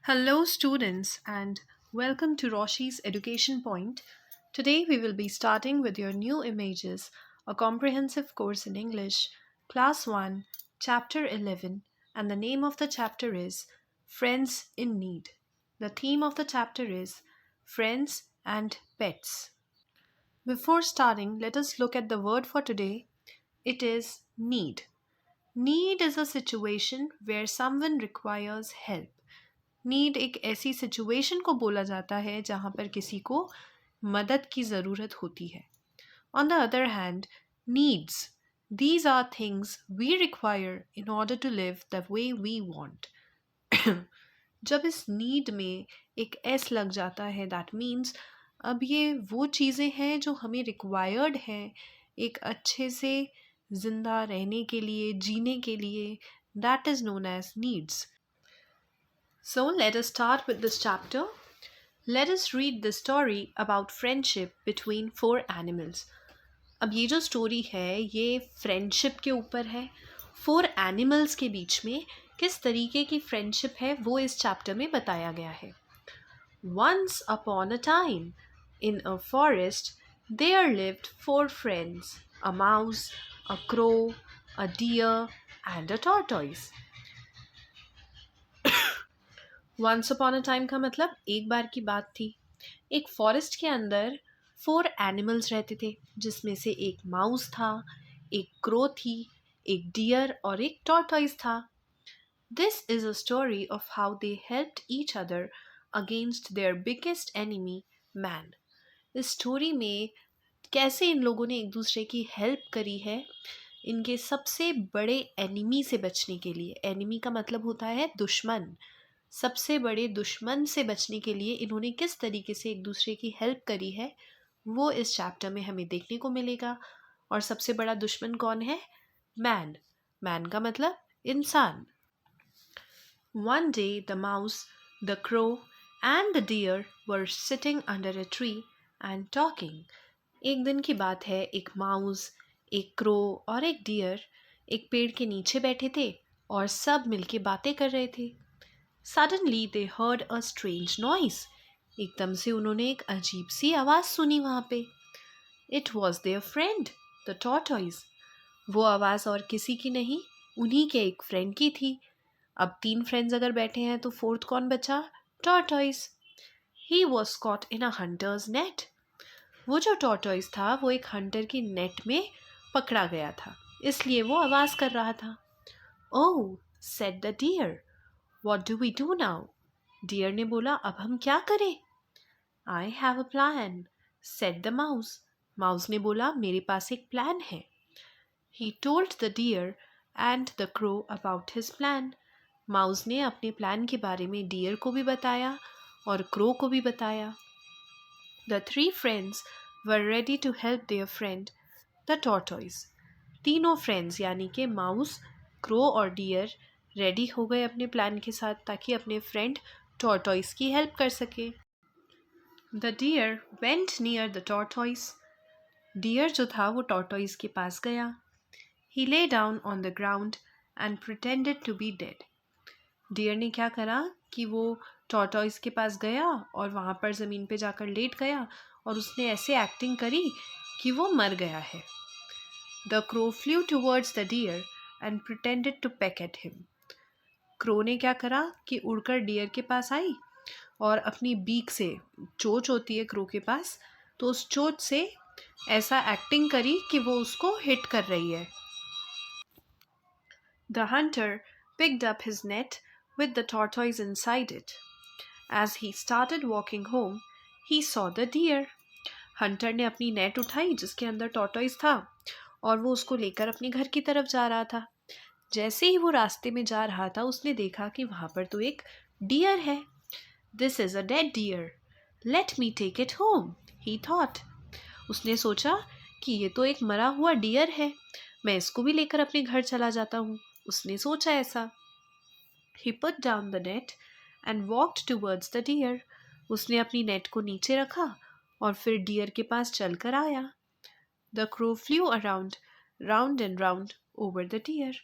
Hello, students, and welcome to Roshi's Education Point. Today, we will be starting with your new images, a comprehensive course in English, Class 1, Chapter 11, and the name of the chapter is Friends in Need. The theme of the chapter is Friends and Pets. Before starting, let us look at the word for today. It is need. Need is a situation where someone requires help. Need एक ऐसी situation को बोला जाता है जहाँ पर किसी को मदद की ज़रूरत होती है. On the other hand, needs these are things we require in order to live the way we want. जब इस नीड में एक एस लग जाता है दैट मीन्स अब ये वो चीज़ें हैं जो हमें रिक्वायर्ड हैं एक अच्छे से ज़िंदा रहने के लिए, जीने के लिए. That is known as needs. So let us start with this chapter. Let us read the story about friendship between four animals. अब ये जो स्टोरी है ये फ्रेंडशिप के ऊपर है. फोर एनिमल्स के बीच में किस तरीके की फ्रेंडशिप है वो इस चैप्टर में बताया गया है. Once upon a time, in a forest, there lived four friends, a mouse, a crow, a deer, and a tortoise. Once upon a time का मतलब एक बार की बात थी. एक फॉरेस्ट के अंदर फोर एनिमल्स रहते थे जिसमें से एक माउस था, एक क्रो थी, एक डियर और एक टॉर्टॉइस था. This is a story of how they helped each other against their biggest enemy man. इस स्टोरी में कैसे इन लोगों ने एक दूसरे की हेल्प करी है इनके सबसे बड़े एनिमी से बचने के लिए. एनिमी का मतलब होता है दुश्मन. सबसे बड़े दुश्मन से बचने के लिए इन्होंने किस तरीके से एक दूसरे की हेल्प करी है वो इस चैप्टर में हमें देखने को मिलेगा. और सबसे बड़ा दुश्मन कौन है? मैन. मैन का मतलब इंसान. One day the mouse, the crow and the deer were sitting under a tree and talking. एक दिन की बात है, एक माउस, एक क्रो और एक डियर एक पेड़ के नीचे बैठे थे और सब मिलके बातें कर रहे थे. Suddenly they heard a strange noise. एकदम से उन्होंने एक अजीब सी आवाज़ सुनी वहाँ पे. It was their friend, the tortoise. वो आवाज़ और किसी की नहीं, उन्हीं के एक फ्रेंड की थी. अब तीन फ्रेंड्स अगर बैठे हैं तो फोर्थ कौन बचा? Tortoise. He was caught in a hunter's net. वो जो टॉर्टॉइस था वो एक हंटर की नेट में पकड़ा गया था, इसलिए वो आवाज़ कर रहा था. Oh, said the deer. What do we do now? Deer ने बोला, अब हम क्या करें? I have a plan, said the mouse. Mouse ने बोला, मेरे पास एक प्लान है. He told the deer and the crow about his plan. Mouse ने अपने प्लान के बारे में डियर को भी बताया और क्रो को भी बताया. The three friends were ready to help their friend, the tortoise. तीनों फ्रेंड्स यानी कि माउस, क्रो और डियर रेडी हो गए अपने प्लान के साथ ताकि अपने फ्रेंड टॉर्टॉइस की हेल्प कर सके. The deer went near the tortoise. Deer जो था वो टॉर्टॉइस के पास गया. He lay down on the ground and pretended to be dead. Deer ने क्या करा कि वो टॉर्टॉइस के पास गया और वहाँ पर ज़मीन पे जाकर लेट गया और उसने ऐसे एक्टिंग करी कि वो मर गया है. The crow flew towards the deer and pretended to peck at him. Crow ने क्या करा कि उड़कर डियर के पास आई और अपनी बीक से, चोंच होती है क्रो के पास, तो उस चोंच से ऐसा एक्टिंग करी कि वो उसको हिट कर रही है. The Hunter picked up his net with the tortoise inside it. As he started walking home, he saw the deer. Hunter ने अपनी नेट उठाई जिसके अंदर टॉर्टॉइस था और वो उसको लेकर अपने घर की तरफ जा रहा था. जैसे ही वो रास्ते में जा रहा था उसने देखा कि वहाँ पर तो एक डियर है. This is a dead deer, let me take it home, he thought. उसने सोचा कि ये तो एक मरा हुआ डियर है, मैं इसको भी लेकर अपने घर चला जाता हूँ. उसने सोचा ऐसा. He put down the net and walked towards the deer. उसने अपनी नेट को नीचे रखा और फिर डियर के पास चलकर आया. The crow flew around, round and round over the deer.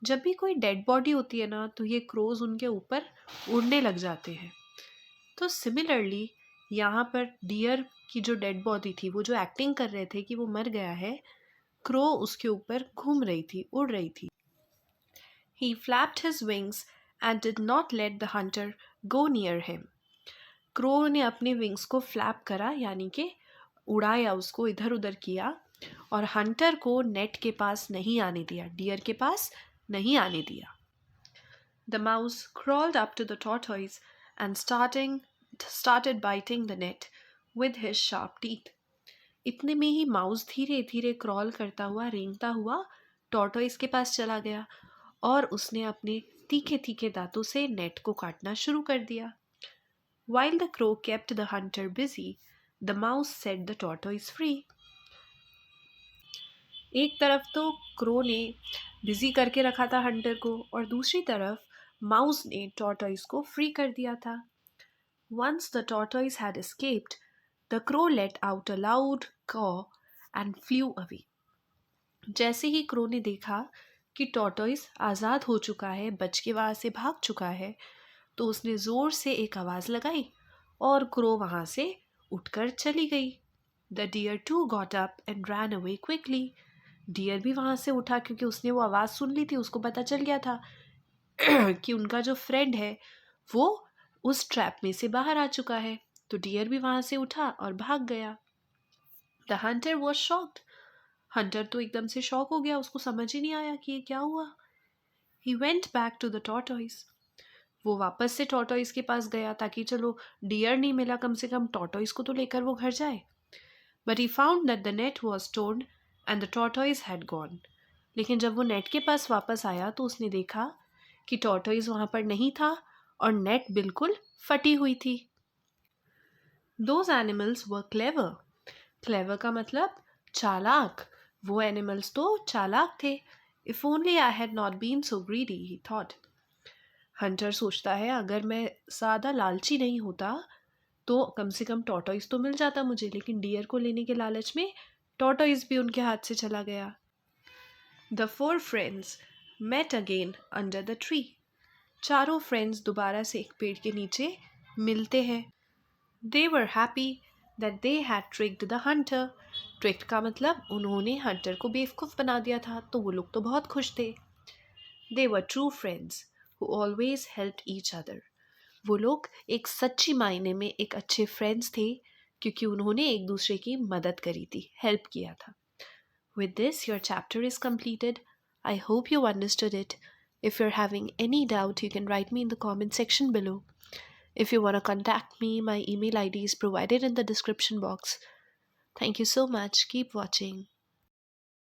जब भी कोई डेड बॉडी होती है ना तो ये क्रोज उनके ऊपर उड़ने लग जाते हैं। तो सिमिलरली यहाँ पर डियर की जो डेड बॉडी थी, वो जो एक्टिंग कर रहे थे कि वो मर गया है, क्रो उसके ऊपर घूम रही थी, उड़ रही थी। He flapped his wings and did not let the hunter go near him. Crow ने अपने विंग्स को फ्लैप करा, यानी कि उड़ाया, उसको इधर उधर किया, और हंटर को नेट के पास नहीं आने दिया, डियर के पास नहीं आने दिया। The mouse crawled up to the tortoise and started biting the net with his sharp teeth. इतने में ही माउस धीरे धीरे क्रॉल करता हुआ, रेंगता हुआ टॉर्टोइस के पास चला गया और उसने अपने तीखे तीखे दांतों से नेट को काटना शुरू कर दिया। While the crow kept the hunter busy, the mouse set the tortoise free. एक तरफ तो क्रो ने बिजी करके रखा था हंटर को, और दूसरी तरफ माउस ने टॉर्टोइस को फ्री कर दिया था। Once the tortoise had escaped, the crow let out a loud caw and flew away. जैसे ही क्रो ने देखा कि टॉर्टोइस आज़ाद हो चुका है, बच के वहाँ से भाग चुका है, तो उसने ज़ोर से एक आवाज़ लगाई और क्रो वहाँ से उठकर चली गई। The deer too got up and ran away quickly. Deer भी वहाँ से उठा, क्योंकि उसने वो आवाज़ सुन ली थी, उसको पता चल गया था कि उनका जो फ्रेंड है वो उस ट्रैप में से बाहर आ चुका है। तो डियर भी वहाँ से उठा और भाग गया। The Hunter was shocked. Hunter तो एकदम से शॉक हो गया, उसको समझ ही नहीं आया कि ये क्या हुआ। He went back to the tortoise. वो वापस से टॉर्टोइस के पास गया ताकि चलो डियर नहीं मिला, कम से कम टॉर्टोइस को तो लेकर वो घर जाए। But he found that the net was torn and the tortoise had gone. लेकिन जब वो नेट के पास वापस आया तो उसने देखा कि टॉर्टोइस वहाँ पर नहीं था और नेट बिल्कुल फटी हुई थी। Those animals were clever. Clever का मतलब चालाक। वो एनिमल्स तो चालाक थे। If only I had not been so greedy, he thought. Hunter सोचता है, अगर मैं ज़्यादा लालची नहीं होता तो कम से कम टॉर्टोइस तो मिल जाता मुझे, लेकिन डियर को लेने के लालच में टॉर्टोइस भी उनके हाथ से चला गया। The four friends met again under the tree. चारों फ्रेंड्स दोबारा से एक पेड़ के नीचे मिलते हैं। They were happy that they had tricked the hunter. Tricked का मतलब उन्होंने हंटर को बेवकूफ़ बना दिया था, तो वो लोग तो बहुत खुश थे। They were true friends who always helped each other. वो लोग एक सच्ची मायने में एक अच्छे फ्रेंड्स थे, क्योंकि उन्होंने एक दूसरे की मदद करी थी, हेल्प किया था। With this, your chapter is completed. I hope you understood it. If you're having any doubt, you can write me in the comment section below. If you want to contact me, my email ID is provided in the description box. Thank you so much. Keep watching.